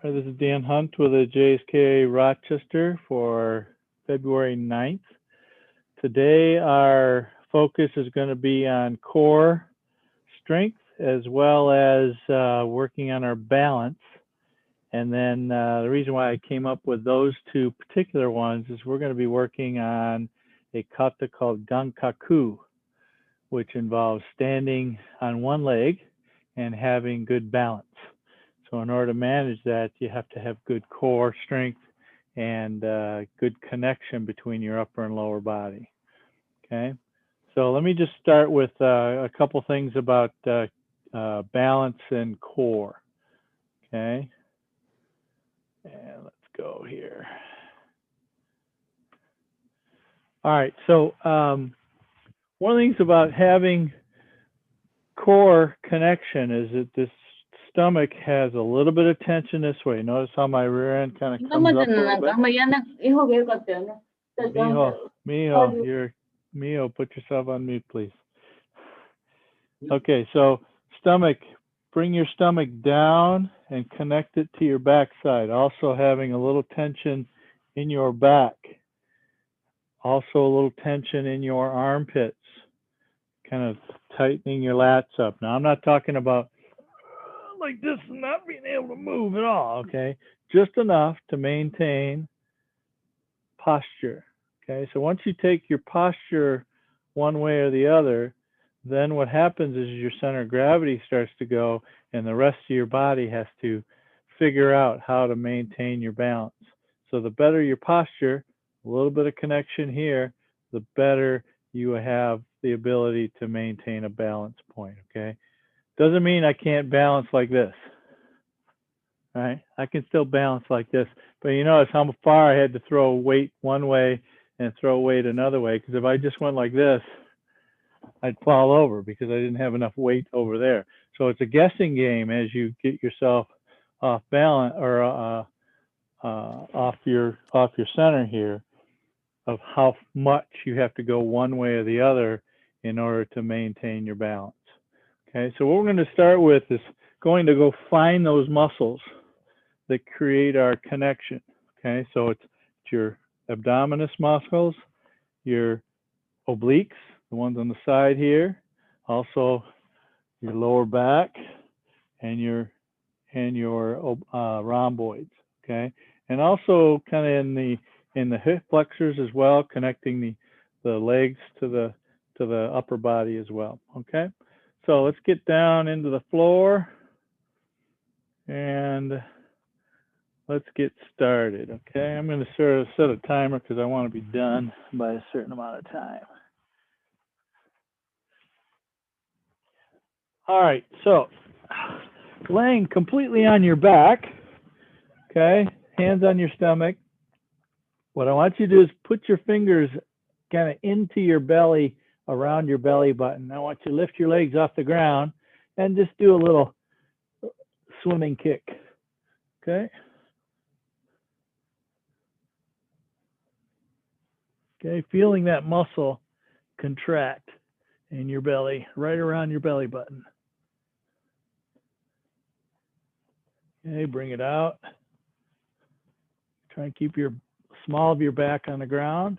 This is Dan Hunt with the JSKA Rochester for February 9th. Today our focus is going to be on core strength as well as working on our balance. And then the reason why I came up with those two particular ones is we're going to be working on a kata called Gankaku, which involves standing on one leg and having good balance. So in order to manage that, you have to have good core strength and good connection between your upper and lower body. Okay, so let me just start with a couple things about balance and core. Okay, and let's go here. All right, so one of the things about having core connection is that this stomach has a little bit of tension this way. Notice how my rear end kind of comes up a little bit. Mijo, put yourself on mute, please. Okay, so stomach, bring your stomach down and connect it to your backside. Also having a little tension in your back. Also a little tension in your armpits. Kind of tightening your lats up. Now, I'm not talking about like this and not being able to move at all, okay? Just enough to maintain posture, okay? So once you take your posture one way or the other, then what happens is your center of gravity starts to go and the rest of your body has to figure out how to maintain your balance. So the better your posture, a little bit of connection here, the better you have the ability to maintain a balance point, okay? Doesn't mean I can't balance like this, right? I can still balance like this, but you notice how far I had to throw weight one way and throw weight another way, because if I just went like this, I'd fall over because I didn't have enough weight over there. So it's a guessing game as you get yourself off balance or off your center here of how much you have to go one way or the other in order to maintain your balance. Okay, so what we're going to start with is going to go find those muscles that create our connection. Okay, so it's your abdominis muscles, your obliques, the ones on the side here, also your lower back, and your rhomboids. Okay, and also kind of in the hip flexors as well, connecting the legs to the upper body as well. Okay. So let's get down into the floor and let's get started, okay? I'm going to sort of set a timer because I want to be done by a certain amount of time. All right, so laying completely on your back, okay? Hands on your stomach. What I want you to do is put your fingers kind of into your belly, around your belly button. I want you to lift your legs off the ground and just do a little swimming kick, okay? Okay, feeling that muscle contract in your belly, right around your belly button. Okay, bring it out. Try and keep your small of your back on the ground.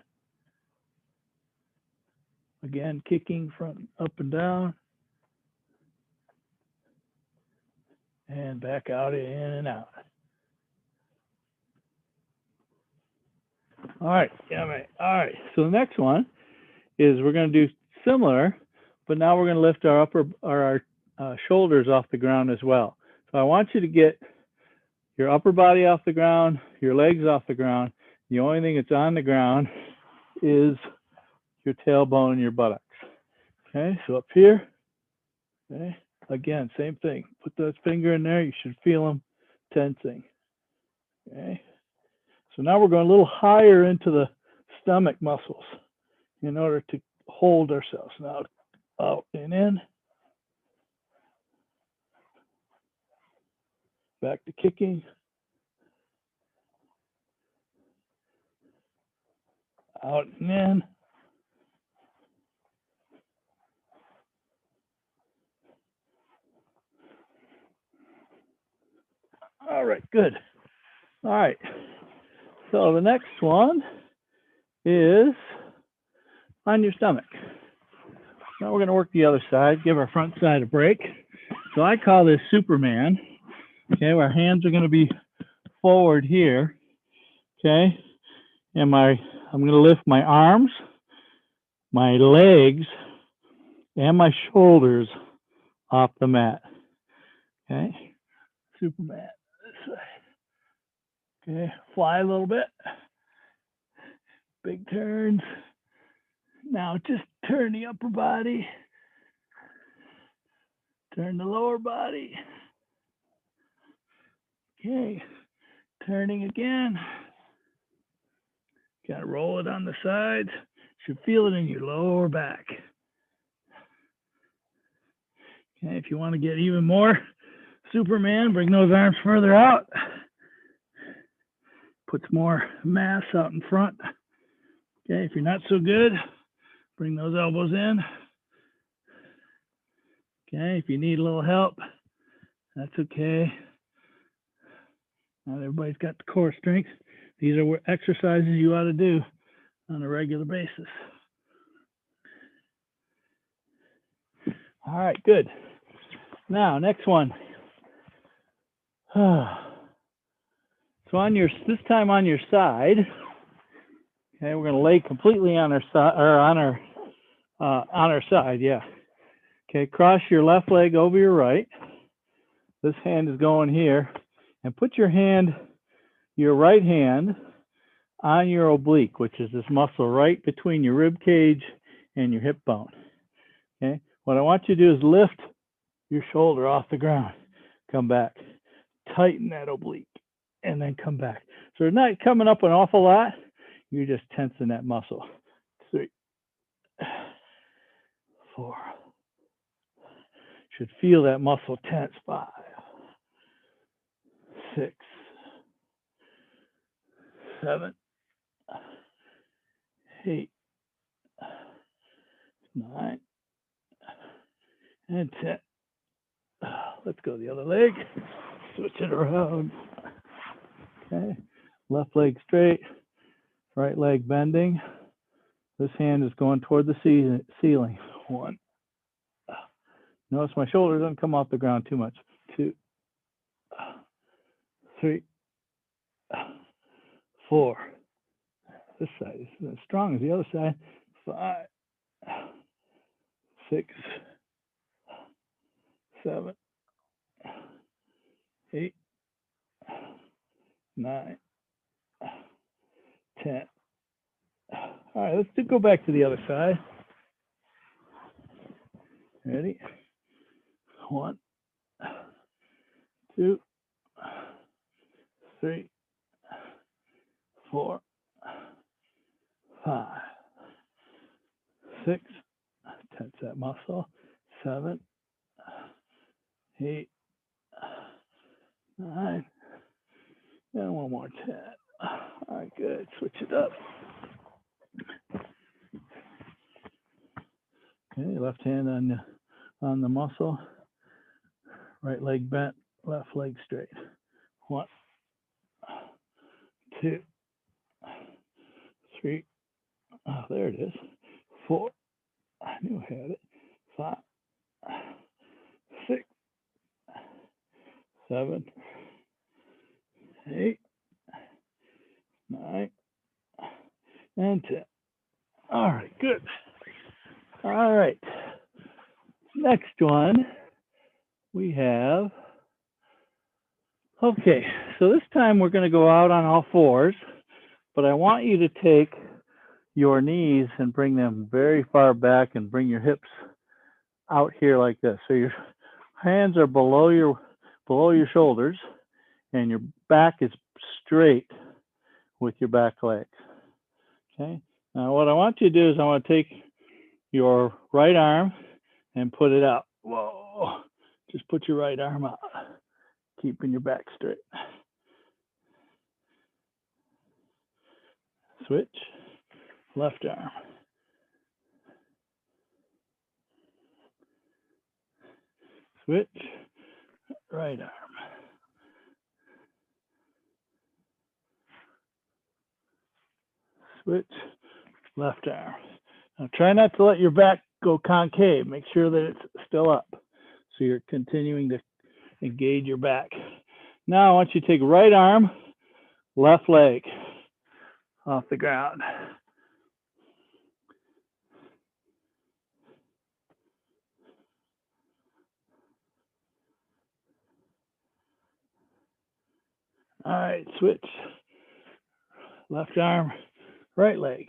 Again, kicking from up and down. And back out, in and out. All right, yeah, mate. All right, so the next one is we're going to do similar, but now we're going to lift our shoulders off the ground as well. So I want you to get your upper body off the ground, your legs off the ground. The only thing that's on the ground is your tailbone and your buttocks. Okay, so up here, okay, again, same thing. Put that finger in there, you should feel them tensing. Okay, so now we're going a little higher into the stomach muscles in order to hold ourselves. Now, out and in. Back to kicking. Out and in. All right, good. All right. So the next one is on your stomach. Now we're going to work the other side, give our front side a break. So I call this Superman. Okay, our hands are going to be forward here. Okay, and I'm going to lift my arms, my legs, and my shoulders off the mat. Okay, Superman this way. Okay, fly a little bit. Big turns. Now just turn the upper body. Turn the lower body. Okay, turning again. Got to roll it on the sides. Should feel it in your lower back. Okay, if you want to get even more Superman, bring those arms further out. Puts more mass out in front. Okay, if you're not so good, bring those elbows in. Okay, if you need a little help, that's okay. Not everybody's got the core strength. These are exercises you ought to do on a regular basis. All right, good. Now, next one. So this time on your side. Okay, we're going to lay completely on our side, or on our side. Yeah. Okay, cross your left leg over your right. This hand is going here, and put your right hand, on your oblique, which is this muscle right between your rib cage and your hip bone. Okay, what I want you to do is lift your shoulder off the ground, come back, tighten that oblique, and then come back. So it's not coming up an awful lot. You're just tensing that muscle. 3, 4. Should feel that muscle tense. 5, 6, 7, 8, 9, and 10. Let's go the other leg. Switch it around. Okay. Left leg straight, right leg bending. This hand is going toward the ceiling. 1. Notice my shoulder doesn't come off the ground too much. 2, 3, 4. This side is as strong as the other side. 5, 6, 7, 8, 9, 10. All right, let's go back to the other side. Ready? 1, 2, 3, 4, 5, 6. Tense that muscle. 7, 8, 9, and one more 10. All right, good. Switch it up. Okay, left hand on the muscle. Right leg bent, left leg straight. 1, 2, 3. Oh, there it is. 4. I knew I had it. 5, 6, 7, 8, 9, and 10. All right, good. All right. Next one we have. Okay, so this time we're going to go out on all fours, but I want you to take your knees and bring them very far back and bring your hips out here like this. So your hands are below your shoulders and your back is straight with your back legs. Okay. Now what I want you to do is I want to take your right arm and put it out. Whoa. Just put your right arm out, keeping your back straight. Switch. Left arm. Switch. Right arm. Switch, left arm. Now try not to let your back go concave. Make sure that it's still up. So you're continuing to engage your back. Now I want you to take right arm, left leg off the ground. All right, switch. Left arm, right leg.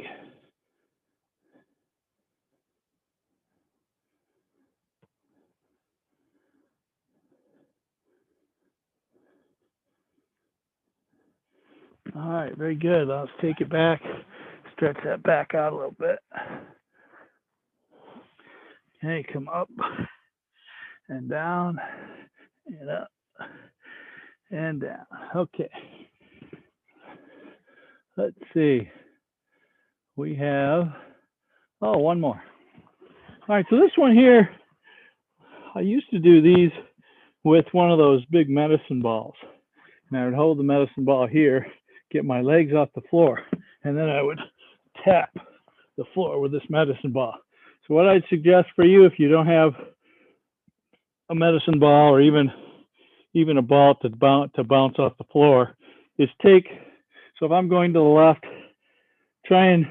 All right, very good. Let's take it back. Stretch that back out a little bit. Okay, come up and down and up and down. Okay. Let's see. We have, one more. All right, so this one here, I used to do these with one of those big medicine balls. And I would hold the medicine ball here, get my legs off the floor, and then I would tap the floor with this medicine ball. So what I'd suggest for you, if you don't have a medicine ball or even a ball to bounce off the floor, is take, so if I'm going to the left, try and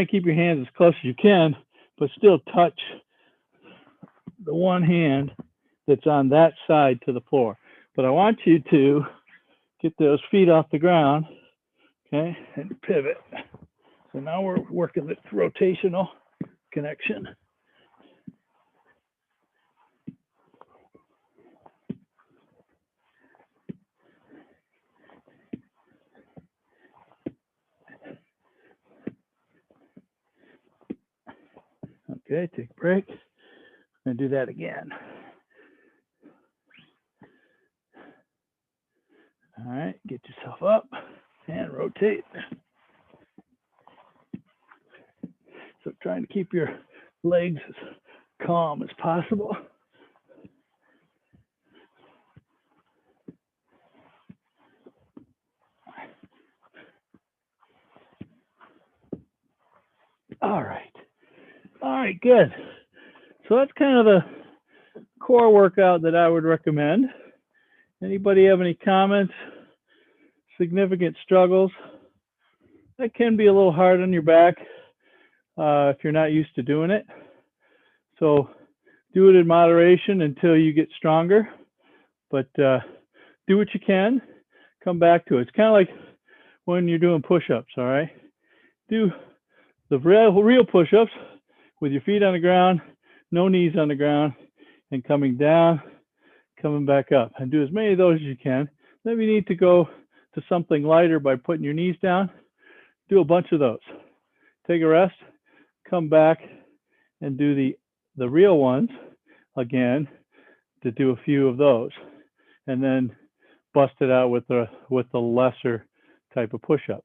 keep your hands as close as you can, but still touch the one hand that's on that side to the floor. But I want you to get those feet off the ground, okay, and pivot. So now we're working the rotational connection. Okay, take a break and do that again. All right, get yourself up and rotate. So trying to keep your legs as calm as possible. All right, good. So that's kind of the core workout that I would recommend. Anybody have any comments? Significant struggles? That can be a little hard on your back if you're not used to doing it. So do it in moderation until you get stronger, but do what you can. Come back to it. It's kind of like when you're doing push-ups, all right? Do the real push-ups with your feet on the ground, no knees on the ground, and coming down, coming back up. And do as many of those as you can. Then you need to go to something lighter by putting your knees down. Do a bunch of those. Take a rest, come back, and do the real ones again to do a few of those. And then bust it out with the lesser type of push-up.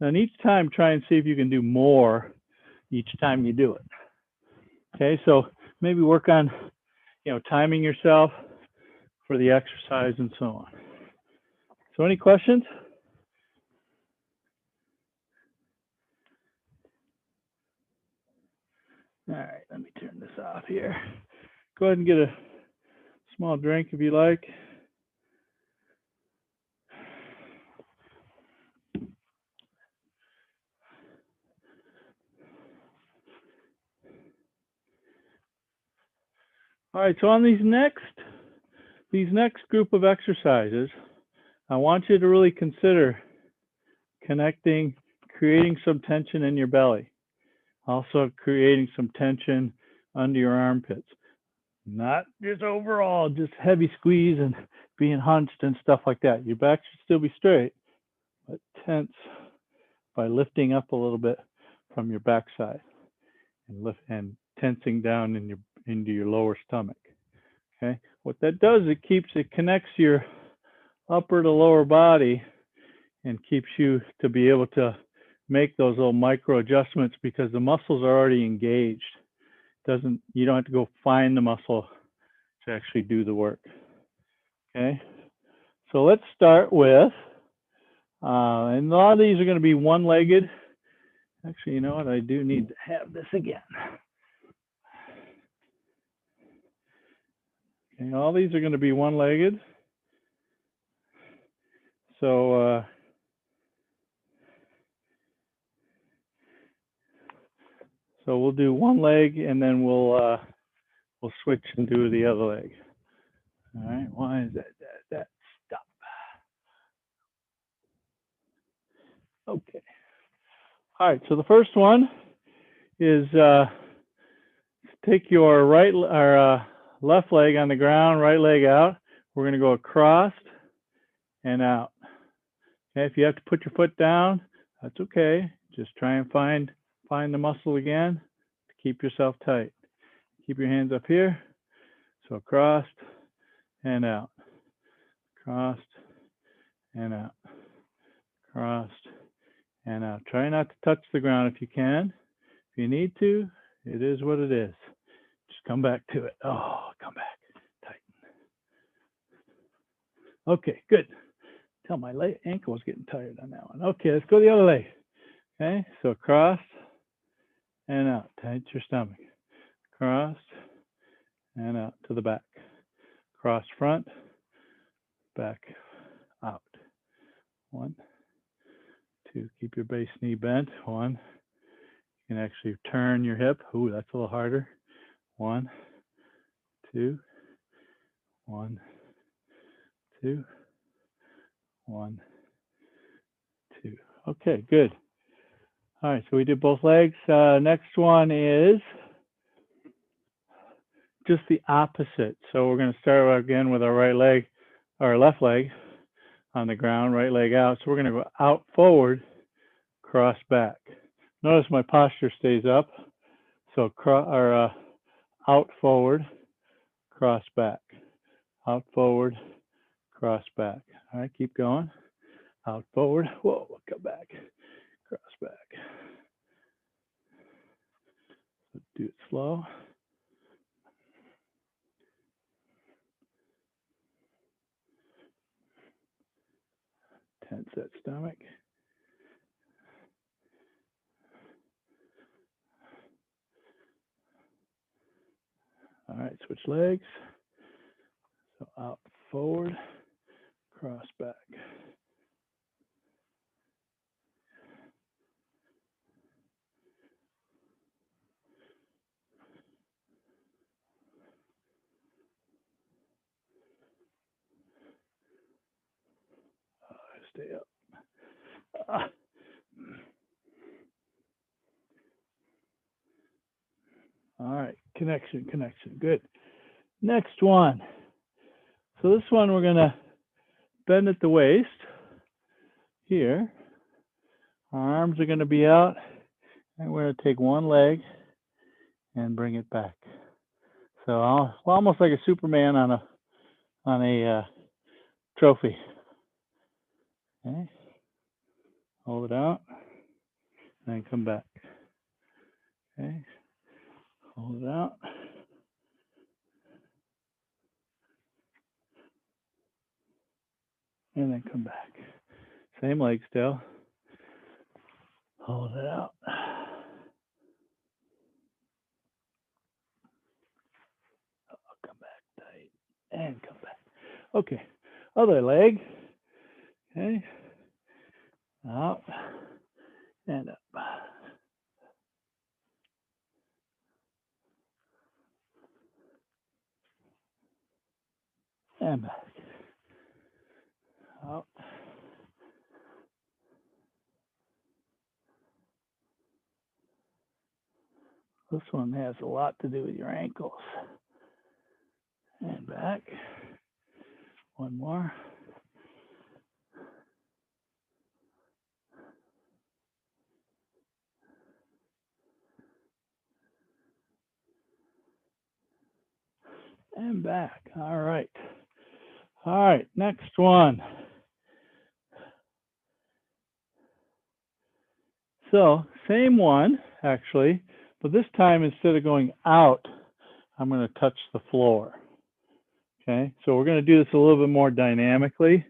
And each time, try and see if you can do more each time you do it. Okay, so maybe work on, timing yourself for the exercise and so on. So any questions? All right, let me turn this off here. Go ahead and get a small drink if you like. All right, so on these next group of exercises, I want you to really consider connecting, creating some tension in your belly. Also creating some tension under your armpits. Not just overall, just heavy squeeze and being hunched and stuff like that. Your back should still be straight, but tense by lifting up a little bit from your backside and tensing down into your lower stomach. Okay, what that does, it connects your upper to lower body and keeps you to be able to make those little micro adjustments because the muscles are already engaged. You don't have to go find the muscle to actually do the work. Okay, so let's start with, and a lot of these are going to be one-legged Actually, you know what? I do need to have this again. Okay, all these are going to be one-legged. So we'll do one leg and then we'll switch and do the other leg. All right. Why is that stop? Okay. All right. So the first one is take your right or left leg on the ground, right leg out. We're going to go across and out. Okay. If you have to put your foot down, that's okay. Just try and find the muscle again to keep yourself tight. Keep your hands up here. So across and out. Crossed and out. Crossed and out. Try not to touch the ground if you can. If you need to, it is what it is. Just come back to it. Oh, come back. Tighten. Okay, good. Tell my ankle was getting tired on that one. Okay, let's go the other leg. Okay, so cross and out. Tight your stomach. Cross and out to the back. Cross front, back, out. 1, 2. Keep your base knee bent. 1. You can actually turn your hip. Ooh, that's a little harder. 1, 2. 1, 2. 1, 2. Okay, good. All right, so we did both legs. Next one is just the opposite. So we're going to start again with our right leg, our left leg on the ground, right leg out. So we're going to go out forward, cross back. Notice my posture stays up. So out forward, cross back. Out forward, cross back. All right, keep going. Out forward. Whoa, come back. Cross back. Do it slow. Tense that stomach. All right, switch legs. So out forward, cross back. Stay up. All right, connection. Good. Next one. So this one we're gonna bend at the waist here. Our arms are gonna be out, and we're gonna take one leg and bring it back. So almost like a Superman on a trophy. Okay. Hold it out, and then come back. Okay. Hold it out. And then come back. Same leg still. Hold it out. Come back tight. And come back. Okay. Other leg. Okay. Out. And up. And back. Out. This one has a lot to do with your ankles. And back. One more. And back. All right. All right. Next one. So same one, actually, but this time instead of going out, I'm going to touch the floor. Okay, so we're going to do this a little bit more dynamically.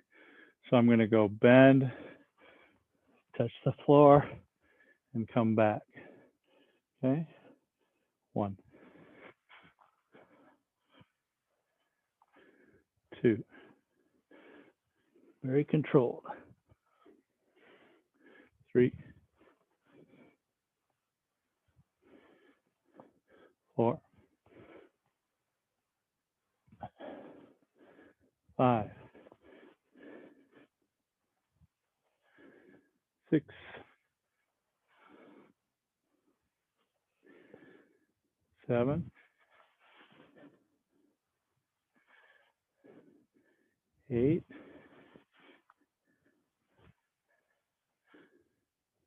So I'm going to go bend, touch the floor, and come back. Okay? 1, 2. Very controlled. 3, 4, 5, 6, 7, 8,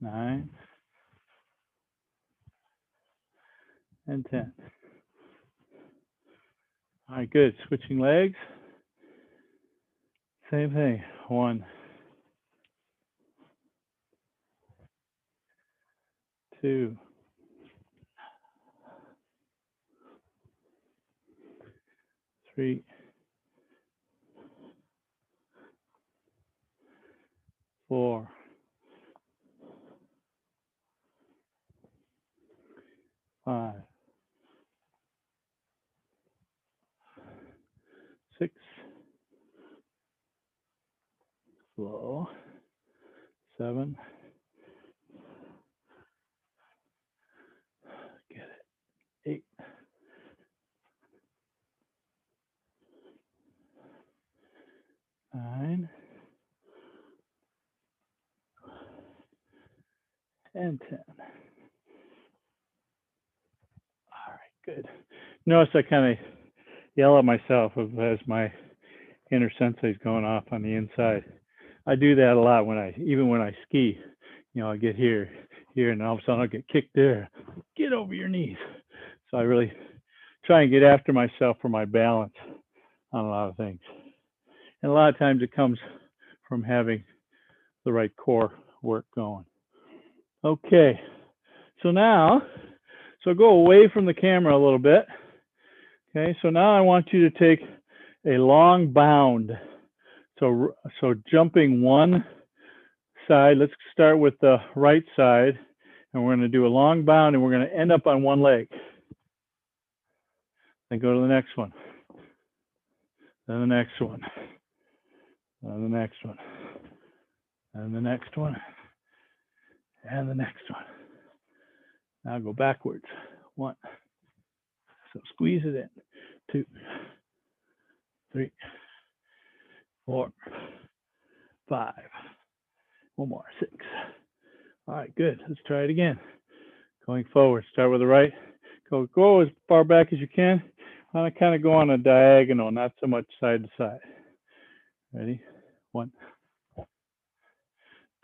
9, and 10. All right, good. Switching legs. Same thing. 1, 2, 3, 4, 5, 6, slow, 7, get it, 8, 9, and 10. All right, good. Notice I kind of yell at myself as my inner sensei is going off on the inside. I do that a lot even when I ski. You know, I get here, and all of a sudden I'll get kicked there. Get over your knees. So I really try and get after myself for my balance on a lot of things. And a lot of times it comes from having the right core work going. Okay, so go away from the camera a little bit. Okay, so now I want you to take a long bound. So jumping one side, let's start with the right side, and we're going to do a long bound, and we're going to end up on one leg. Then go to the next one, then the next one, then the next one, and the next one, and the next one. Now go backwards. 1. So squeeze it in. 2, 3, 4, 5. One more. 6. All right, good. Let's try it again. Going forward. Start with the right. Go as far back as you can. I'm going to kind of go on a diagonal, not so much side to side. Ready? 1,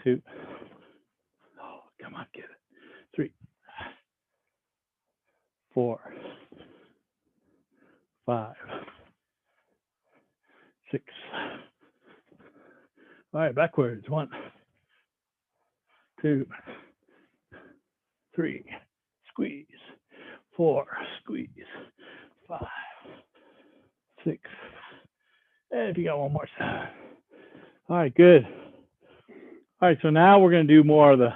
2. Oh, come on, get it. 3, 4, 5, 6. All right, backwards. 1, 2, 3. Squeeze. 4. Squeeze. 5, 6. And if you got one more side. All right, good. All right, so now we're going to do more of the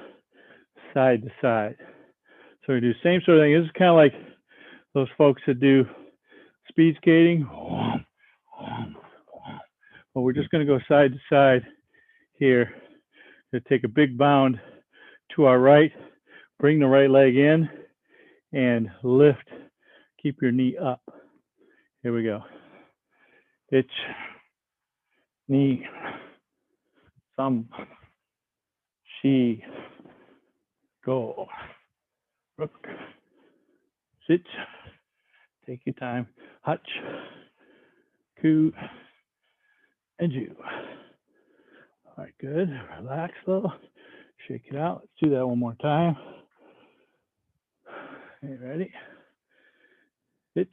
side to side. So we do the same sort of thing. This is kind of like those folks that do speed skating. But we're just going to go side to side here. To take a big bound to our right, bring the right leg in, and lift. Keep your knee up. Here we go. Itch, knee, thumb, shi, go, rook, sit, take your time, hutch, ku, and ju. All right, good. Relax though. Shake it out. Let's do that one more time. Okay, ready? Itch,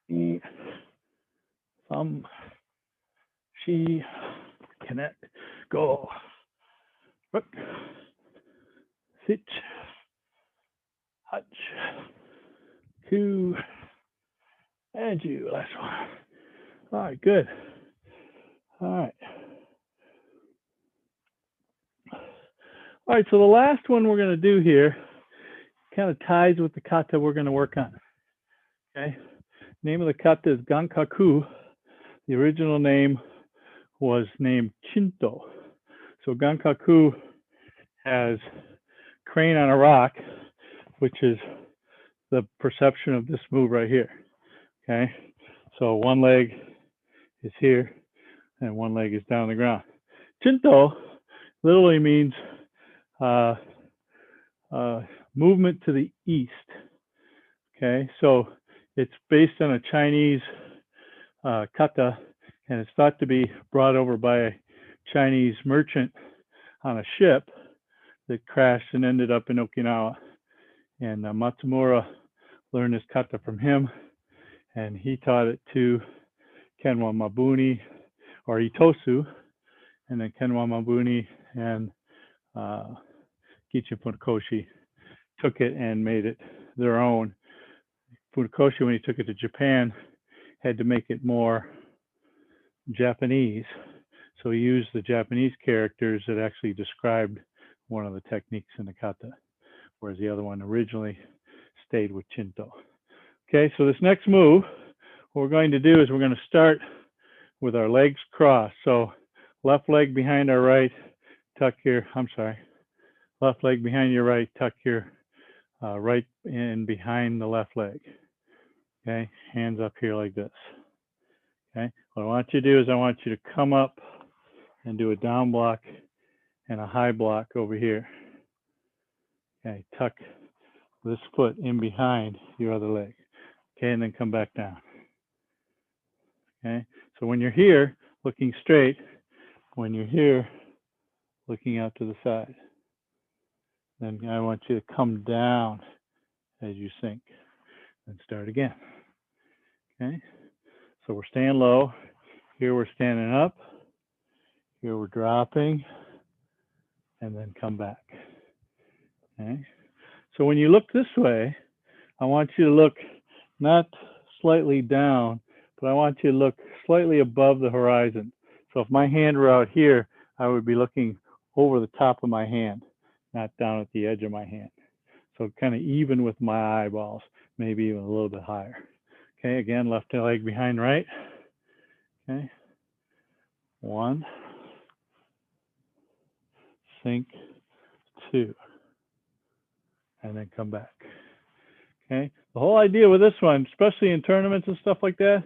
knee, thumb, shi, connect, go, rook, sit, hutch, ku, and ju. Last one. All right, good. All right. All right, so the last one we're going to do here kind of ties with the kata we're going to work on. Okay, name of the kata is Gankaku. The original name was named Chinto. So Gankaku has crane on a rock, which is the perception of this move right here. Okay, so one leg is here and one leg is down on the ground. Chinto literally means movement to the east. Okay, so it's based on a Chinese kata, and it's thought to be brought over by a Chinese merchant on a ship that crashed and ended up in Okinawa. And Matsumura learned this kata from him, and he taught it to Kenwa Mabuni or Itosu, and then Kenwa Mabuni and Gichin Funakoshi took it and made it their own. Funakoshi, when he took it to Japan, had to make it more Japanese, so he used the Japanese characters that actually described one of the techniques in the kata, whereas the other one originally stayed with Chinto. Okay, so this next move, what we're going to do is we're going to start with our legs crossed. So left leg behind our right, tuck your, left leg behind your right, tuck your right in behind the left leg. Okay, hands up here like this. Okay, what I want you to do is I want you to come up and do a down block and a high block over here. Okay, tuck this foot in behind your other leg. Okay, and then come back down. Okay, so when you're here, looking straight, when you're here, looking out to the side. Then I want you to come down as you sink and start again. Okay, so we're staying low. Here we're standing up. Here we're dropping, and then come back. Okay, so when you look this way, I want you to look not slightly down, but I want you to look slightly above the horizon. So if my hand were out here, I would be looking over the top of my hand, not down at the edge of my hand. So kind of even with my eyeballs, maybe even a little bit higher. Okay, again, left leg behind right. Okay, 1, sink, 2, and then come back. Okay, the whole idea with this one, especially in tournaments and stuff like that,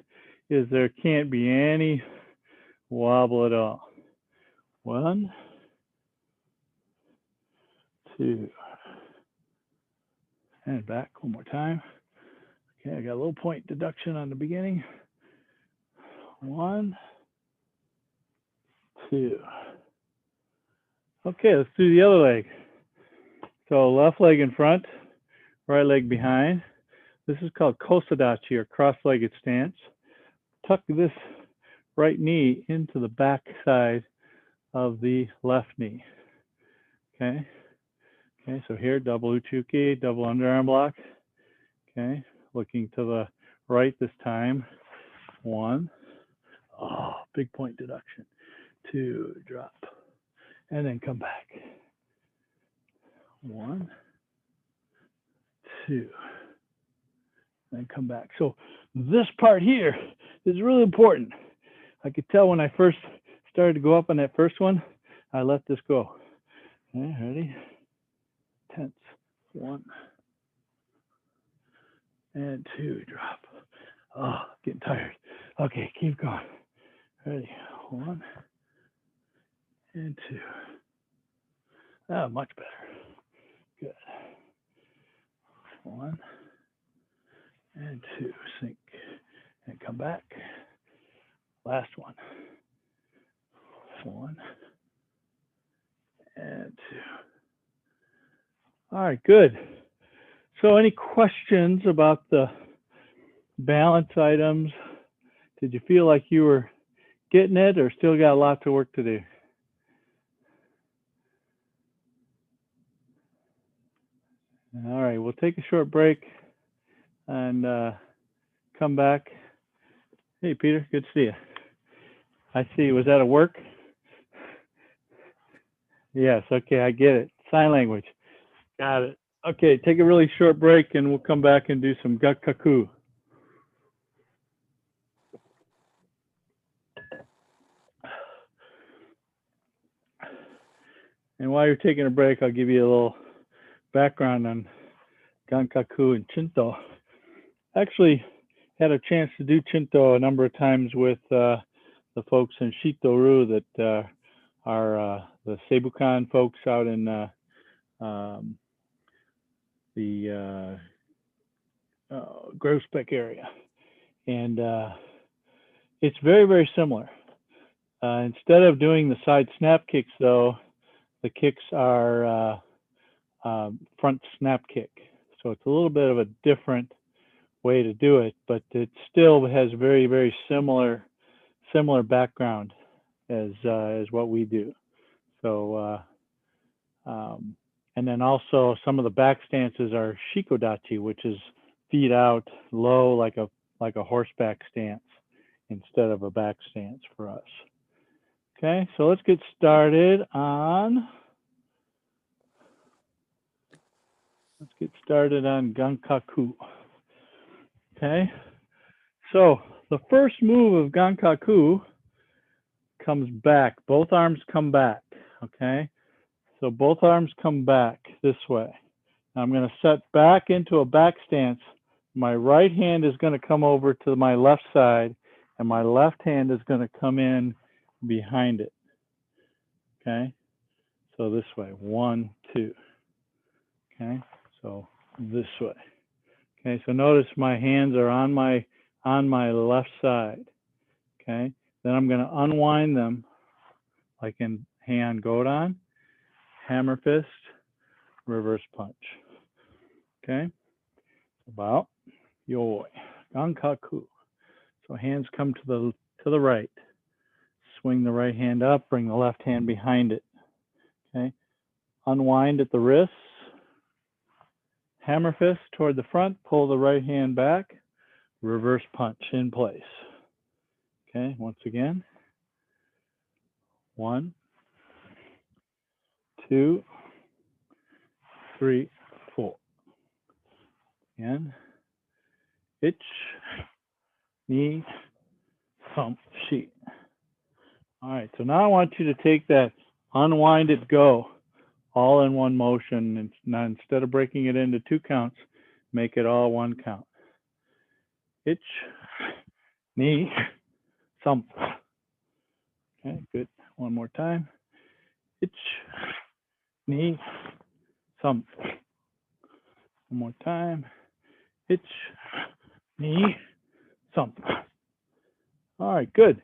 is there can't be any wobble at all. 1, 2, and back one more time. Okay, I got a little point deduction on the beginning. 1, 2. Okay, let's do the other leg. So left leg in front, right leg behind. This is called kosadachi, or cross-legged stance. Tuck this right knee into the back side of the left knee. Okay. Okay, so here, double uchuki, double underarm block. Okay, looking to the right this time. 1. Oh, big point deduction. 2, drop. And then come back. 1, 2, and come back. So this part here is really important. I could tell when I first started to go up on that first one, I let this go. Okay, ready? Tense. 1 and 2, drop. Oh, getting tired. Okay, keep going. Ready? 1 and 2. Oh, much better. Good. 1 and 2. Sink and come back. Last one. 1 and 2. All right, good. So any questions about the balance items? Did you feel like you were getting it, or still got a lot to work to do? All right, we'll take a short break and come back. Hey, Peter, good to see you. I see. Was that a work? Yes, okay, I get it. Sign language. Got it. Okay, take a really short break and we'll come back and do some Gankaku. And while you're taking a break, I'll give you a little background on Gankaku and Chinto. Actually, had a chance to do Chinto a number of times with the folks in Shito-ryu that are the Seibukan folks out in the Groesbeck area. And it's very, very similar. Instead of doing the side snap kicks, though, the kicks are front snap kick. So it's a little bit of a different way to do it, but it still has very, very similar background as what we do. So and then also some of the back stances are shikodachi, which is feet out low like a horseback stance instead of a back stance for us. Okay, so let's get started on Gankaku. Okay, so the first move of Gankaku comes back. Both arms come back. Okay, so both arms come back this way. Now I'm going to set back into a back stance. My right hand is going to come over to my left side, and my left hand is going to come in behind it. Okay, so this way, 1, 2. Okay, so this way. Okay, so notice my hands are on my left side. Okay, then I'm going to unwind them like in hand Godon, hammer fist, reverse punch. Okay, about yoi, Gankaku. So hands come to the right. Swing the right hand up, bring the left hand behind it. Okay, unwind at the wrists. Hammer fist toward the front, pull the right hand back, reverse punch in place. Okay, once again. 1, 2, 3, 4. Again. Ich, ni, thump, shi. All right, so now I want you to take that unwind it, go, all in one motion. And now instead of breaking it into 2 counts, make it all 1 count. Ich, ni, thump. Okay, good. One more time. Ich, ni, thump. One more time. Ich, ni, thump. All right, good.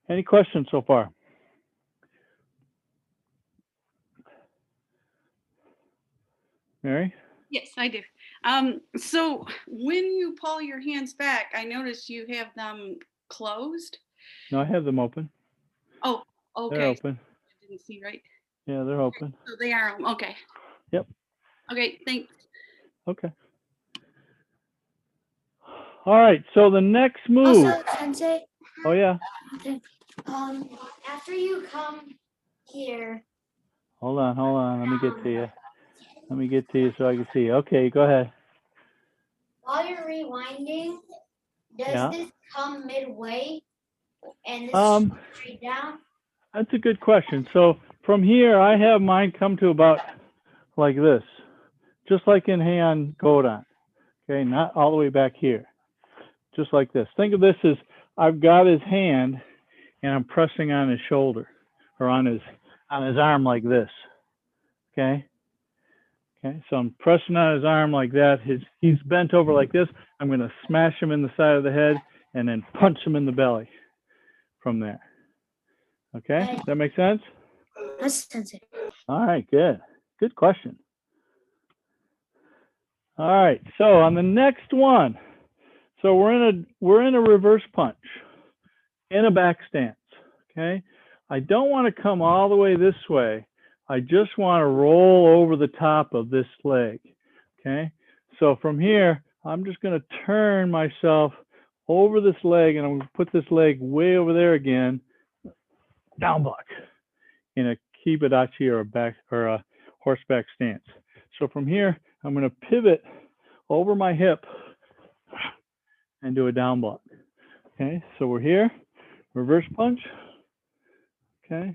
Any questions so far? Mary? Yes, I do. So when you pull your hands back, I notice you have them closed. No, I have them open. Oh, okay. They're open. I didn't see right. Yeah, they're open. So they are okay. Yep. Okay, thanks. Okay. All right, so the next move. Also, Sensei. Oh, yeah. After you come here. Hold on. Let me get to you. Let me get to you so I can see you. Okay, go ahead. While you're rewinding, does this come midway and this straight down? That's a good question. So from here, I have mine come to about like this, just like in hand Godon. Okay, not all the way back here, just like this. Think of this as I've got his hand and I'm pressing on his shoulder or on his arm like this. Okay. Okay, so I'm pressing on his arm like that. He's bent over like this. I'm going to smash him in the side of the head and then punch him in the belly from there. Okay, does that make sense? Yes, Sensei. All right, good. Good question. All right, so on the next one, so we're in a reverse punch in a back stance. Okay, I don't want to come all the way this way. I just want to roll over the top of this leg. Okay, so from here, I'm just going to turn myself over this leg and I'm going to put this leg way over there again, down block in a kibidachi or a back or horseback stance. So from here, I'm going to pivot over my hip and do a down block. Okay, so we're here, reverse punch. Okay,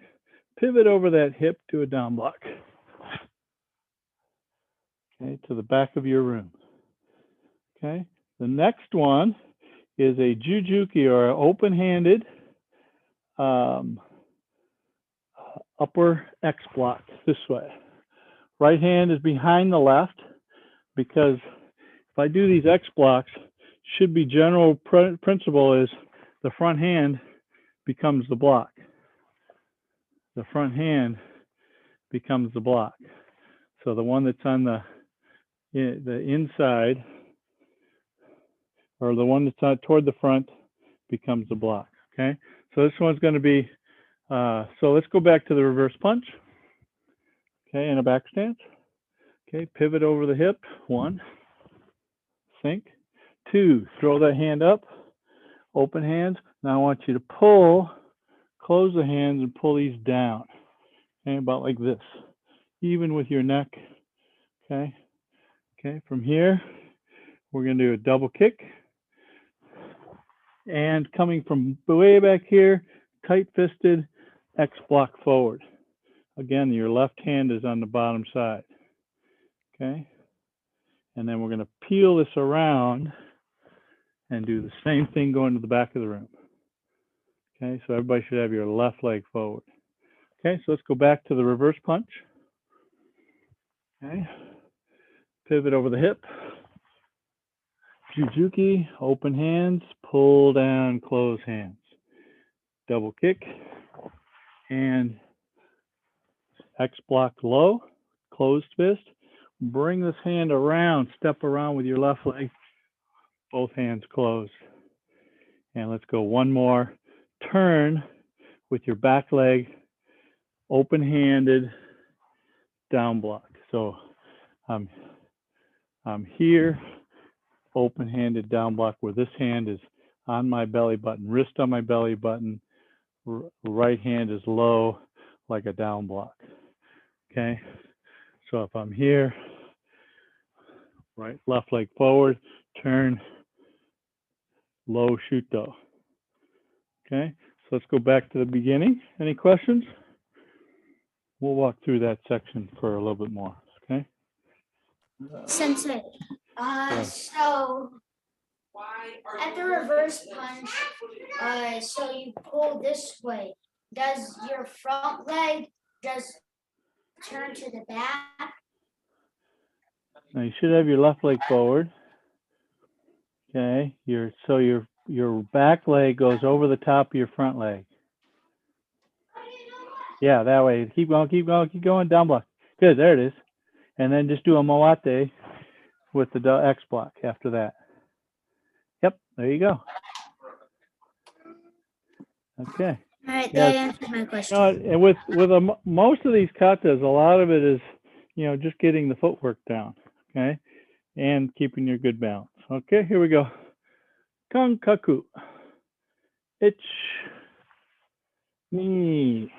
pivot over that hip to a down block. Okay, to the back of your room. Okay, the next one is a jujuki, or an open-handed upper X block this way. Right hand is behind the left, because if I do these X blocks, should be general principle is the front hand becomes the block. The front hand becomes the block. So the one that's on the inside, or the one that's toward the front, becomes the block. Okay, so this one's going to be, so let's go back to the reverse punch. Okay, in a back stance. Okay, pivot over the hip, 1, sink. 2, throw that hand up, open hands. Now I want you to pull, close the hands and pull these down. Okay, about like this, even with your neck. Okay, okay, from here, we're going to do a double kick. And coming from way back here, tight fisted X block forward. Again, your left hand is on the bottom side. Okay, and then we're going to peel this around and do the same thing going to the back of the room. Okay, so everybody should have your left leg forward. Okay, so let's go back to the reverse punch. Okay, pivot over the hip. Jujuki, open hands, pull down, close hands. Double kick, and X block low, closed fist. Bring this hand around, step around with your left leg, both hands closed. And let's go one more. Turn with your back leg, open-handed, down block. So I'm here, open-handed down block, where this hand is on my belly button, wrist on my belly button, right hand is low like a down block. Okay, so if I'm here, right, left leg forward, turn, low Chinto. Okay, so let's go back to the beginning. Any questions? We'll walk through that section for a little bit more. Okay. Sensei. So at the reverse punch, so you pull this way. Does your front leg just turn to the back? Now you should have your left leg forward. Okay. Your back leg goes over the top of your front leg. Yeah, that way. Keep going, keep going, keep going. Down block. Good. There it is. And then just do a moate with the X block after that. Yep. There you go. Okay. All right, Yeah, that answers my question. and with most of these katas, a lot of it is, just getting the footwork down, okay, and keeping your good balance. Okay, here we go. Gankaku. Ich. Ni.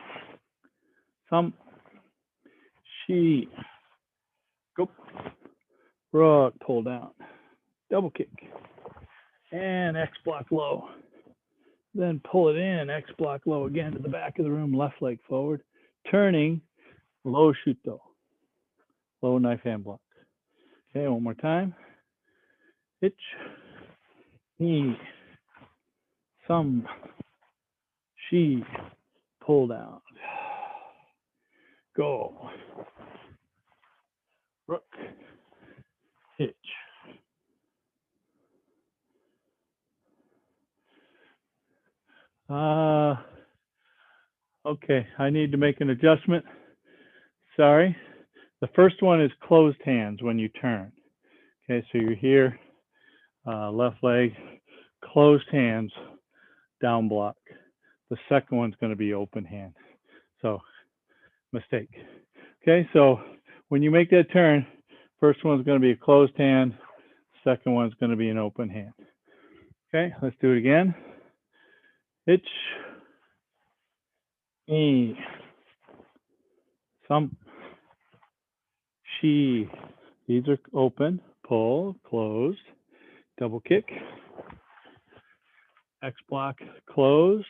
Some. Shi. Go. Rock. Pull down. Double kick. And X block low. Then pull it in. X block low again to the back of the room. Left leg forward. Turning. Low Chinto. Low knife hand block. Okay, one more time. Ich. Ni. Some. She. Pull down. Go. Rook. Hitch. Okay, I need to make an adjustment. Sorry. The first one is closed hands when you turn. Okay, so you're here, left leg, closed hands, down block. The second one's going to be open hand. So, mistake. Okay, so when you make that turn, first one's going to be a closed hand, second one's going to be an open hand. Okay, let's do it again. Ich. Ni. Some. Chi. These are open, pull, closed, double kick. X block closed.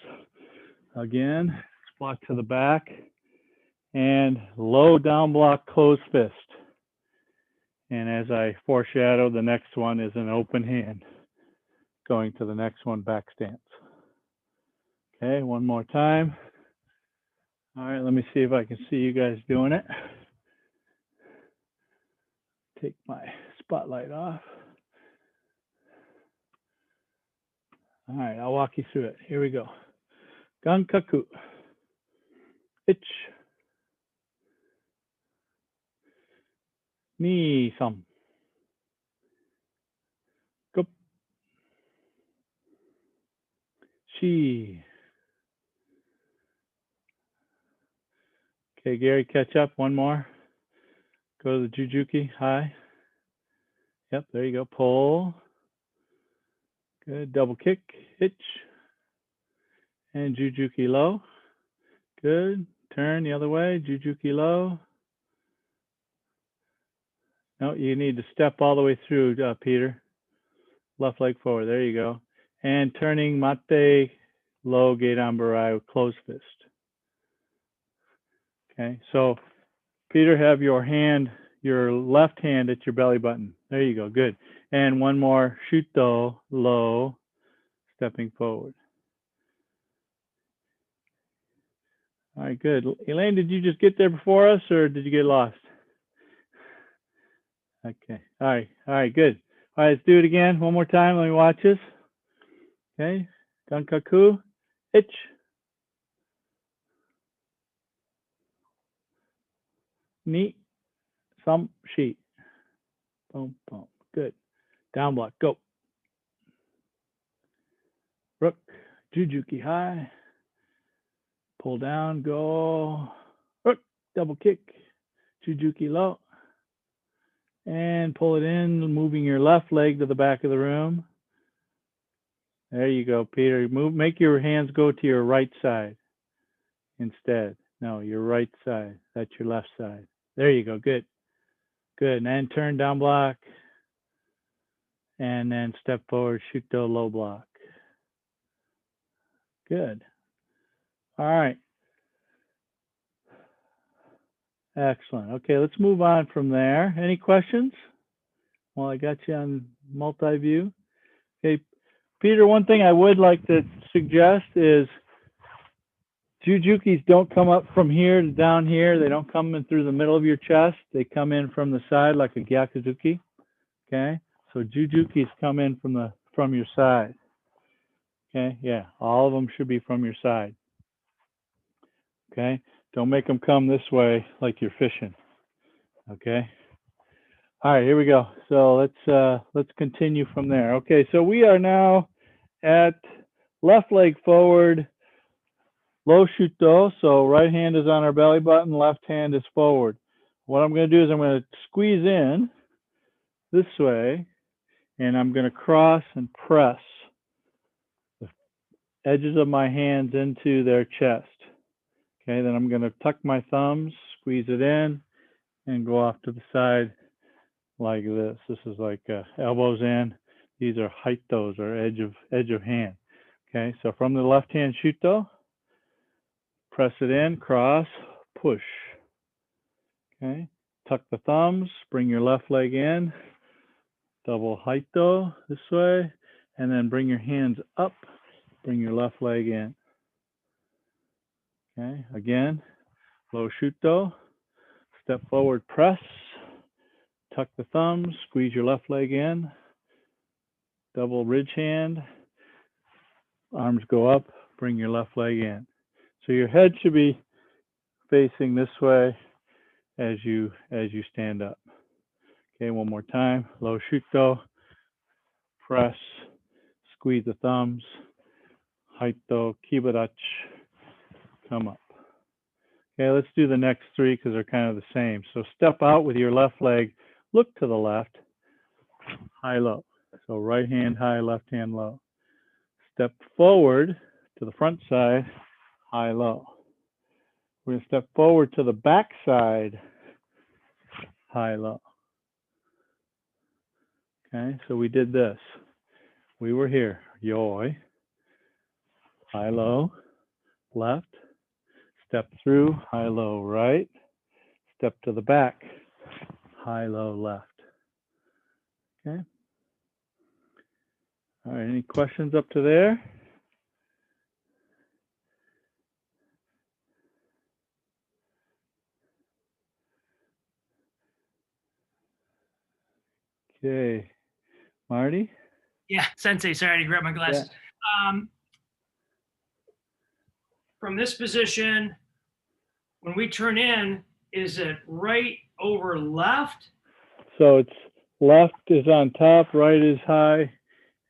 Again, X block to the back. And low down block closed fist. And as I foreshadowed, the next one is an open hand. Going to the next one, back stance. Okay, one more time. All right, let me see if I can see you guys doing it. Take my spotlight off. All right, I'll walk you through it. Here we go. Gankaku. Ich. Ni sam. Gup. Shi. Okay, Gary, catch up. One more. Go to the Jujuki. High. Yep, there you go. Pull. Good. Double kick. Hitch. And Jujuki low. Good. Turn the other way. Jujuki low. No, you need to step all the way through, Peter. Left leg forward. There you go. And turning mate low Gedan Barai closed fist. Okay, so Peter, have your hand, your left hand at your belly button. There you go. Good. And one more Shuto low, stepping forward. All right, good. Elaine, did you just get there before us or did you get lost? Okay. All right, good. All right, let's do it again. One more time. Let me watch this. Okay. Gankaku. Ich. Ni. Some. Shi. Boom, boom. Good. Down block. Go. Rook. Jujuki high. Pull down. Go. Rook. Double kick. Jujuki low. And pull it in, moving your left leg to the back of the room. There you go, Peter. Make your hands go to your right side instead. No, your right side. That's your left side. There you go. Good. Good. And then turn down block. And then step forward, shoot the low block. Good. All right. Excellent. Okay, let's move on from there. Any questions? Well, I got you on multi-view. Okay, Peter, one thing I would like to suggest is Jujukis don't come up from here to down here. They don't come in through the middle of your chest. They come in from the side like a Gyakuzuki. Okay, so Jujukis come in from your side. Okay, yeah, all of them should be from your side. Okay, don't make them come this way like you're fishing. Okay. All right, here we go. So let's continue from there. Okay, so we are now at left leg forward, low shuto. So right hand is on our belly button, left hand is forward. What I'm going to do is I'm going to squeeze in this way, and I'm going to cross and press the edges of my hands into their chest. Okay, then I'm going to tuck my thumbs, squeeze it in, and go off to the side like this. This is like elbows in. These are haitos, or edge of hand. Okay, so from the left hand shuto, press it in, cross, push. Okay, tuck the thumbs, bring your left leg in, double haito this way, and then bring your hands up, bring your left leg in. Okay, again, low shuto, step forward, press, tuck the thumbs, squeeze your left leg in, double ridge hand, arms go up, bring your left leg in. So your head should be facing this way as you stand up. Okay, one more time. Low shuto, press, squeeze the thumbs, haito, kibarachi, come up. Okay, let's do the next three because they're kind of the same. So step out with your left leg, look to the left, high, low. So right hand high, left hand low. Step forward to the front side, high, low. We're going to step forward to the back side, high, low. Okay, so we did this. We were here, yoi, high, low, left, step through, high, low, right, step to the back, high, low, left. Okay. All right, any questions up to there? Okay, Marty? Yeah, Sensei, sorry to grab my glasses. From this position, when we turn in, is it right over left? So it's left is on top, right is high,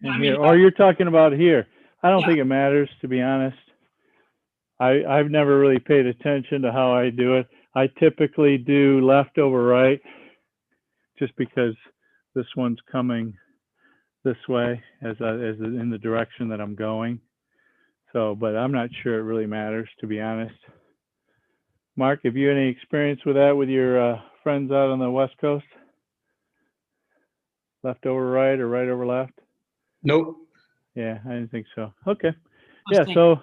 and I here. mean, Or you're talking about here. I don't Yeah. think it matters, to be honest. I've never really paid attention to how I do it. I typically do left over right, just because this one's coming this way as in the direction that I'm going. So, but I'm not sure it really matters, to be honest. Mark, have you any experience with that with your friends out on the West Coast? Left over right or right over left? Nope. Yeah, I didn't think so. Okay. let's Yeah, think. so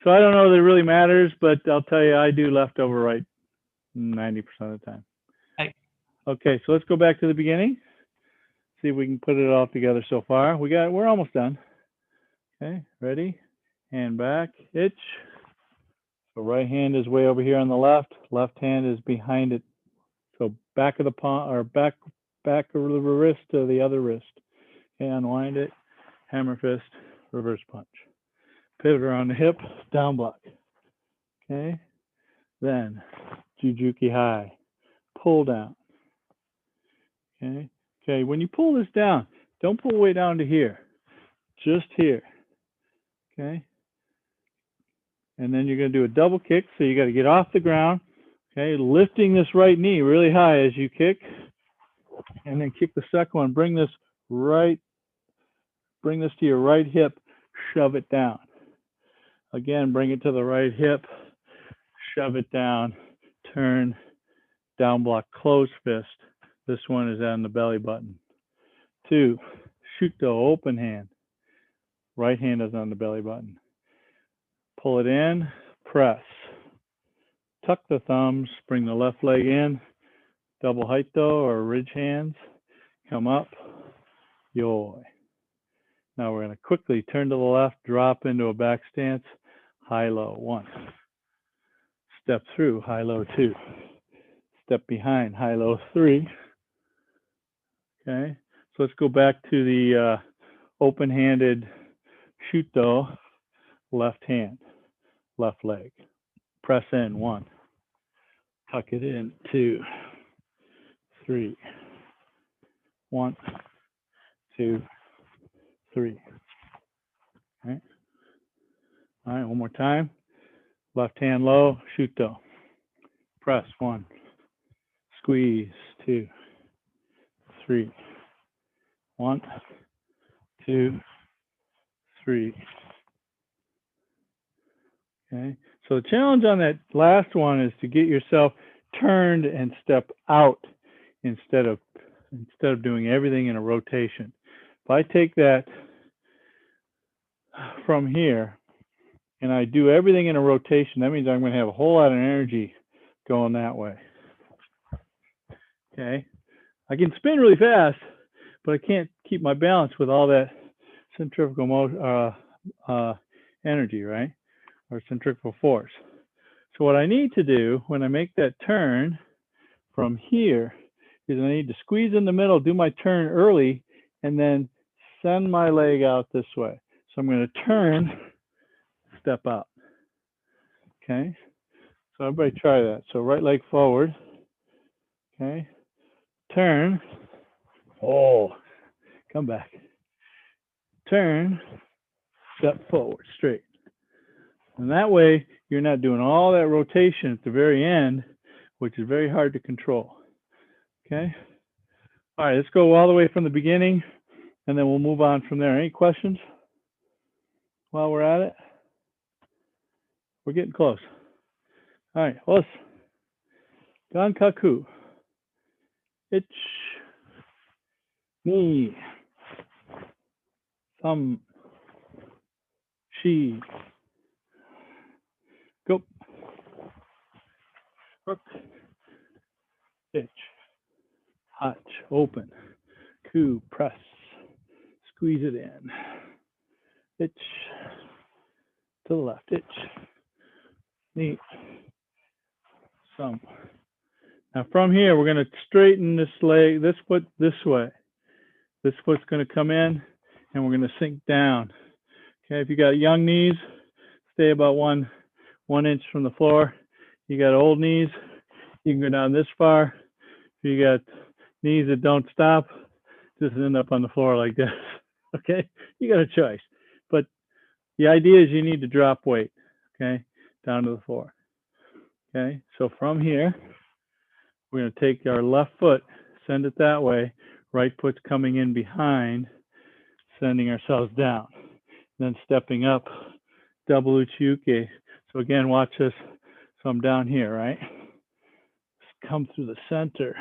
I don't know that it really matters, but I'll tell you, I do left over right 90% of the time. Right. Okay, so let's go back to the beginning. See if we can put it all together so far. We're almost done. Okay, ready? Hand back, itch. So right hand is way over here on the left. Left hand is behind it. So back of the palm, or back of the wrist to the other wrist. Okay, unwind it. Hammer fist, reverse punch. Pivot around the hip, down block. Okay. Then Jujuki high, pull down. Okay. Okay. When you pull this down, don't pull way down to here, just here. Okay. And then you're going to do a double kick. So you got to get off the ground. Okay. Lifting this right knee really high as you kick, and then kick the second one. Bring this to your right hip, shove it down. Again, bring it to the right hip, shove it down, turn, down block, close fist. This one is on the belly button. 2, Shuto, open hand. Right hand is on the belly button. Pull it in, press. Tuck the thumbs, bring the left leg in, double haito or ridge hands. Come up, yoi. Now we're going to quickly turn to the left, drop into a back stance, high low, 1. Step through, high low, 2. Step behind, high low, 3. Okay, so let's go back to the open-handed Shuto, left hand, left leg. Press in, 1. Tuck it in, 2, 3. 1, 2, 3. Okay. All right, one more time. Left hand low, Shuto. Press, 1. Squeeze, 2, 3. 1, 2, 3. Okay. So the challenge on that last one is to get yourself turned and step out instead of doing everything in a rotation. If I take that from here and I do everything in a rotation, that means I'm going to have a whole lot of energy going that way. Okay. I can spin really fast, but I can't keep my balance with all that centrifugal energy, right? Or centrifugal force. So what I need to do when I make that turn from here is I need to squeeze in the middle, do my turn early, and then send my leg out this way. So I'm going to turn, step out. Okay. So everybody try that. So right leg forward. Okay. Turn. Oh, come back. Turn, step forward, straight. And that way, you're not doing all that rotation at the very end, which is very hard to control. Okay? All right, let's go all the way from the beginning, and then we'll move on from there. Any questions while we're at it? We're getting close. All right, let's Gankaku. itch, knee, thumb, shi, go, crook, itch, hotch, open, ku, press, squeeze it in, itch, to the left, itch, knee, thumb. Now from here, we're going to straighten this leg, this foot this way. This foot's going to come in, and we're going to sink down. Okay, if you got young knees, stay about one inch from the floor. You got old knees, you can go down this far. If you got knees that don't stop, just end up on the floor like this. Okay, you got a choice. But the idea is you need to drop weight, okay, down to the floor. Okay, so from here, we're going to take our left foot, send it that way. Right foot's coming in behind, sending ourselves down. Then stepping up, double uchiuke. So again, watch this. So I'm down here, right? Just come through the center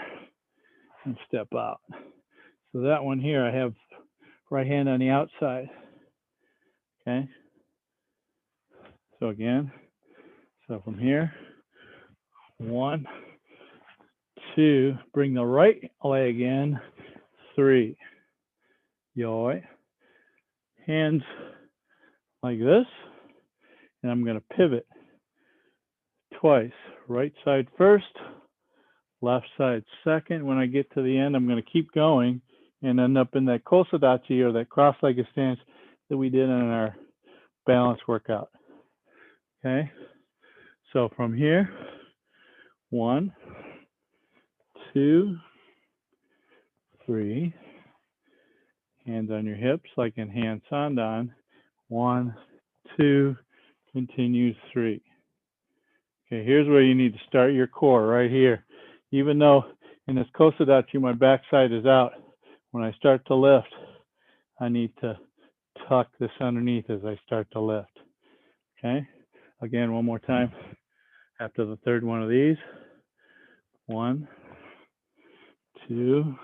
and step out. So that one here, I have right hand on the outside. Okay. So again, so from here, 1, 2, bring the right leg in, 3, yoi, hands like this, and I'm going to pivot twice, right side first, left side second. When I get to the end, I'm going to keep going and end up in that kosadachi, or that cross-legged stance that we did in our balance workout. Okay, so from here, 1, 2, 3, hands on your hips like in hand sandan, 1, 2, continue 3. Okay, here's where you need to start your core, right here. Even though in this kosadachi my backside is out, when I start to lift, I need to tuck this underneath as I start to lift. Okay, again, one more time. After the third one of these, 1, 2,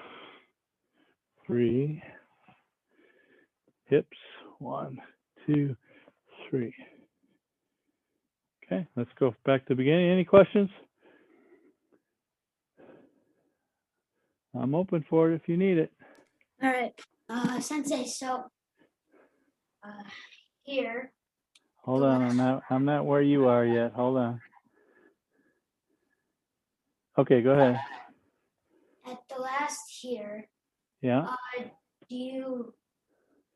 3, hips, 1, 2, 3. Okay, let's go back to the beginning. Any questions? I'm open for it if you need it. All right, Sensei. So here. Hold on, I'm not where you are yet. Hold on. Okay, go ahead. At the last here, Yeah.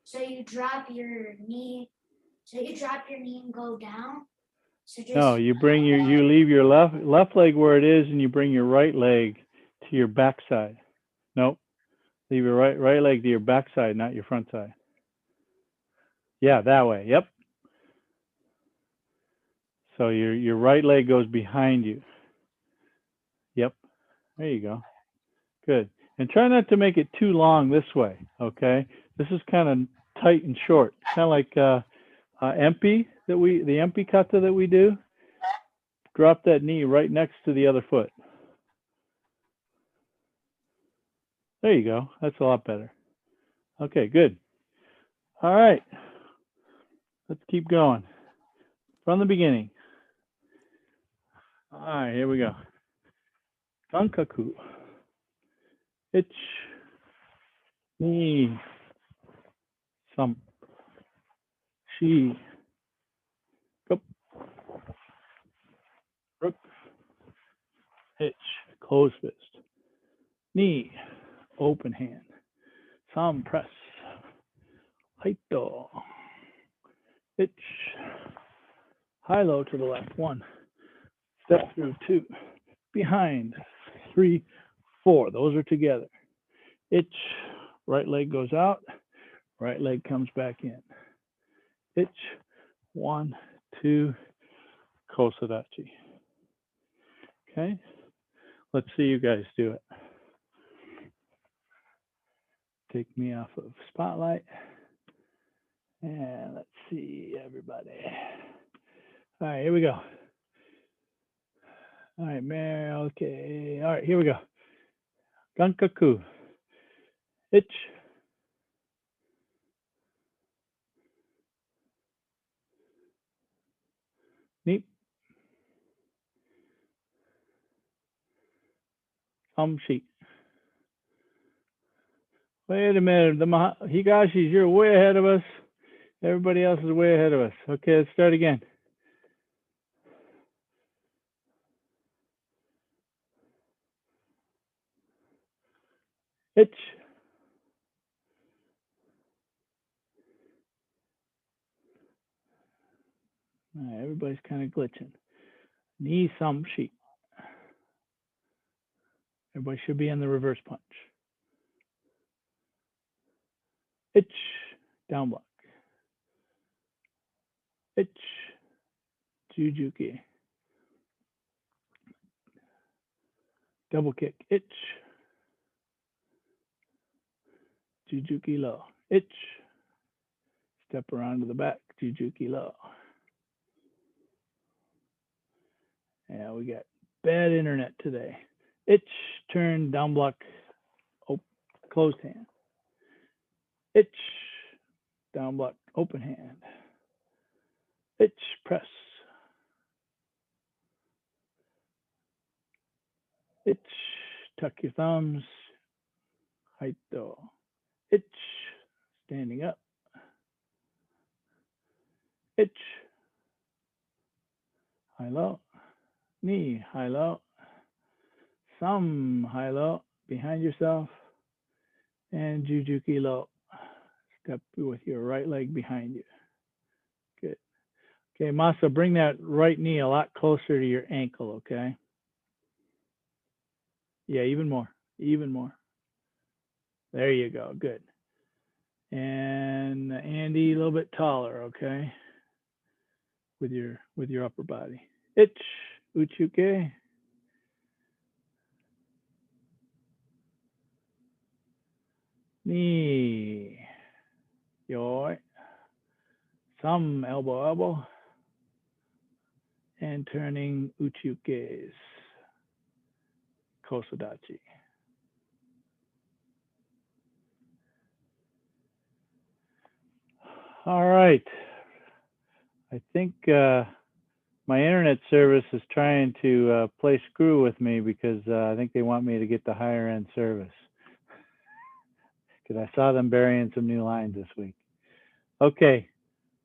So you drop your knee and go down? So just No, you leave your left leg where it is, and you bring your right leg to your backside. Nope. Leave your right leg to your backside, not your front side. Yeah, that way. Yep. So your right leg goes behind you. Yep. There you go. Good. And try not to make it too long this way, okay? This is kind of tight and short. Kind of like the empi kata that we do. Drop that knee right next to the other foot. There you go. That's a lot better. Okay, good. All right. Let's keep going. From the beginning. All right, here we go. Gankaku. Itch. Knee. Thump. Shi. Go. Rook. Hitch. Close fist. Knee. Open hand. Thumb press. Hito. Hitch. High low to the left. 1. Step through 2. Behind. 3, 4. Those are together. Itch. Right leg goes out. Right leg comes back in. Itch. 1, 2. Kosadachi. Okay. Let's see you guys do it. Take me off of spotlight. And let's see everybody. All right, here we go. All right, Mary, okay. All right, here we go. Gankaku. Ich. Neep. Sheet. Wait a minute. The Higashis, you're way ahead of us. Everybody else is way ahead of us. Okay, let's start again. Ich. All right, everybody's kind of glitching. Ni sheet. Everybody should be in the reverse punch. Ich. Down block. Ich. Jujuki. Double kick. Ich. Jujuki low. Ich. Step around to the back. Jujuki low. Yeah, we got bad internet today. Ich. Turn. Down block. Oh, closed hand. Ich. Down block. Open hand. Ich. Press. Ich. Tuck your thumbs. Chinto. Ich. Standing up. Ich. High low. Knee. High low. Some high low. Behind yourself. And Jujuki low. Step with your right leg behind you. Good. Okay, Masa, bring that right knee a lot closer to your ankle, okay? Yeah, even more. Even more. There you go. Good. And Andy, a little bit taller, okay? With your upper body. Ich. Uchuke. Knee. Yoi. Some elbow. And turning uchukes. Kosodachi. All right. I think my internet service is trying to play screw with me because I think they want me to get the higher end service. Because I saw them burying some new lines this week. Okay,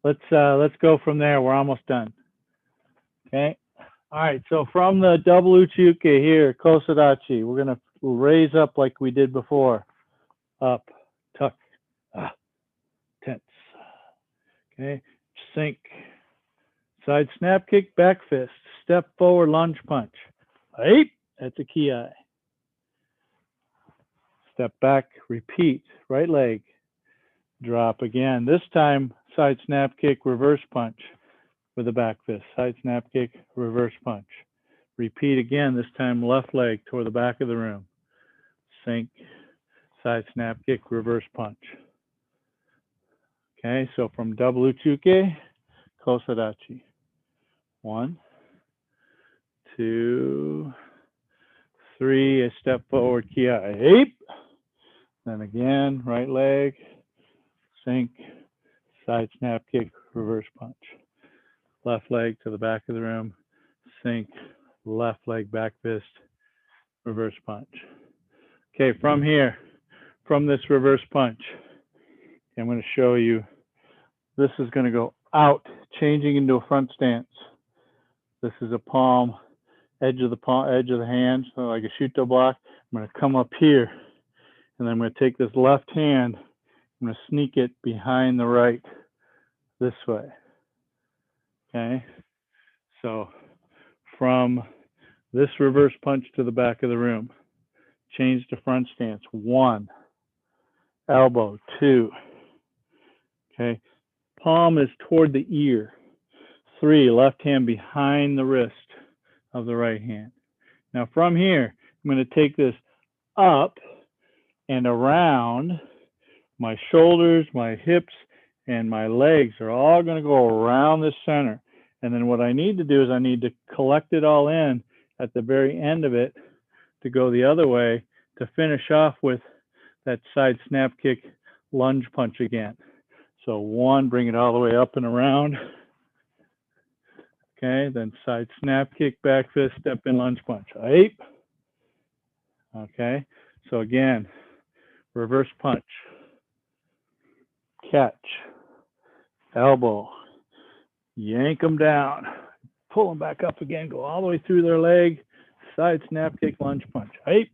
let's go from there. We're almost done. Okay. All right. So from the double uchuke here, kosodachi, we're gonna raise up like we did before. Up, tuck, tense. Okay. Sink. Side snap kick, back fist. Step forward, lunge punch. Right. That's a ki. Step back, repeat. Right leg. Drop again. This time, side snap kick, reverse punch with a back fist. Side snap kick, reverse punch. Repeat again, this time left leg toward the back of the room. Sink, side snap kick, reverse punch. Okay, so from double uchuke, kosodachi. 1, 2, 3, a step forward, kia. Then again, right leg, sink, side snap kick, reverse punch. Left leg to the back of the room, sink, left leg back fist, reverse punch. Okay, from here, from this reverse punch, I'm going to show you, this is going to go out, changing into a front stance. This is a palm, edge of the hand, so like a Shinto block. I'm going to come up here, and then I'm going to take this left hand, I'm going to sneak it behind the right this way. Okay, so from this reverse punch to the back of the room, change to front stance. 1, elbow, 2. Okay, palm is toward the ear. 3, left hand behind the wrist of the right hand. Now from here, I'm going to take this up and around. My shoulders, my hips, and my legs are all going to go around the center. And then what I need to do is I need to collect it all in at the very end of it to go the other way to finish off with that side snap kick lunge punch again. So 1, bring it all the way up and around. Okay, then side snap kick, back fist, step in lunge punch. Right? Okay, so again, reverse punch, catch, elbow, yank them down, pull them back up again, go all the way through their leg, side snap kick, lunge punch. Right?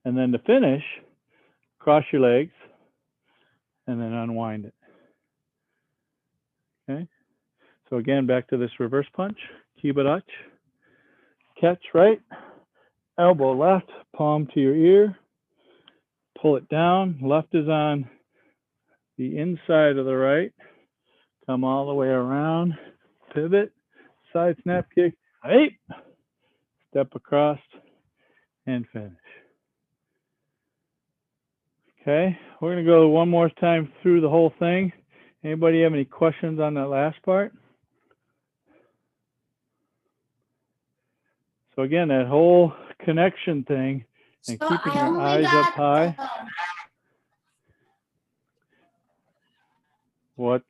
And then to finish, cross your legs and then unwind it. Okay, so again, back to this reverse punch, kibarachi, catch right, elbow left, palm to your ear, pull it down, left is on the inside of the right, come all the way around, pivot, side snap kick, right, step across and finish. Okay, we're gonna go one more time through the whole thing. Anybody have any questions on that last part? So again, that whole connection thing and So keeping I your only eyes up got high. What,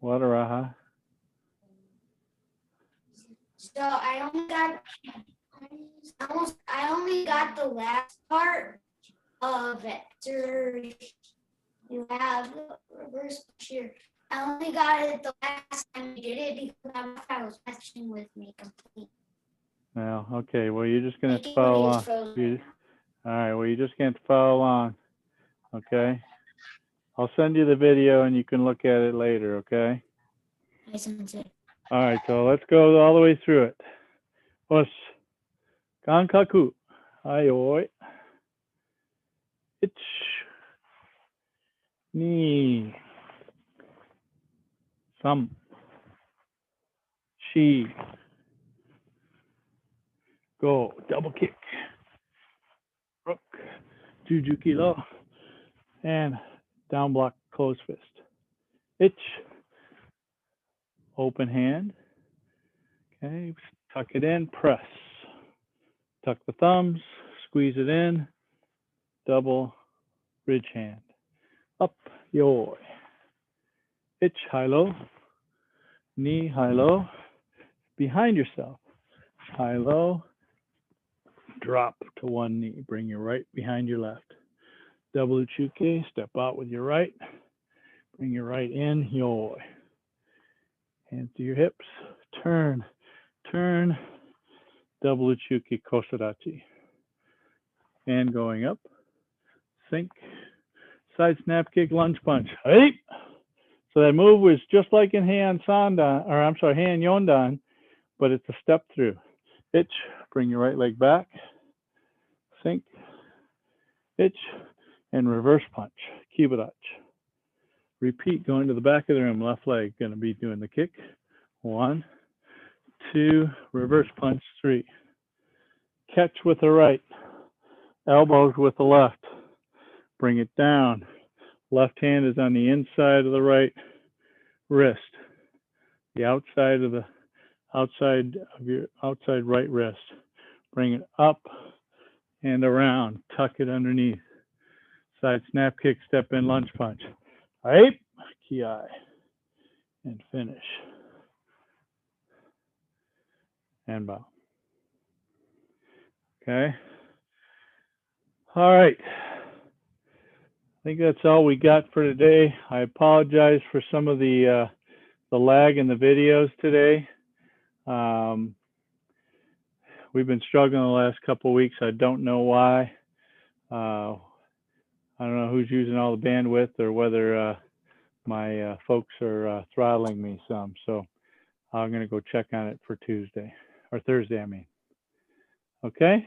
Araha? So I only got the last part of it. So you have the reverse push here. I only got it the last time you did it because I was messing with me completely. Well, okay. Well, you're just gonna have to Like, follow everybody along. is frozen You, right all right. Well, you're just gonna have to follow along. Okay. I'll send you the video and you can look at it later. Okay. now. I sense it. All right. So let's go all the way through it. Us. Gankaku. Ayoi. Ich. Ni. Sam. Shi. Go. Double kick. Rook. Jujuki lo. And down block close fist. Ich. Open hand. Okay. Tuck it in. Press. Tuck the thumbs. Squeeze it in. Double bridge hand. Up. Yoi. Ich. High low. Knee. High low. Behind yourself. High low. Drop to one knee. Bring your right behind your left. Double uchuke. Step out with your right. Bring your right in. Yoi. Hands to your hips. Turn. Turn. Double uchuke kosarachi. And going up. Sink. Side snap kick lunge punch. Hey! So that move was just like in Han Sandan, or I'm sorry, Han Yondan, but it's a step through. Ich. Bring your right leg back. Sink. Ich. And reverse punch. Kibarachi. Repeat, going to the back of the room. Left leg going to be doing the kick. 1, 2, reverse punch. 3. Catch with the right. Elbows with the left. Bring it down. Left hand is on the inside of the right wrist. The outside of your outside right wrist. Bring it up and around. Tuck it underneath. Side snap kick, step in, lunge punch. Right, ki, and finish. And bow. Okay. All right. I think that's all we got for today. I apologize for some of the lag in the videos today. We've been struggling the last couple of weeks. I don't know why. I don't know who's using all the bandwidth or whether my folks are throttling me some. So I'm going to go check on it for Tuesday or Thursday, I mean. Okay.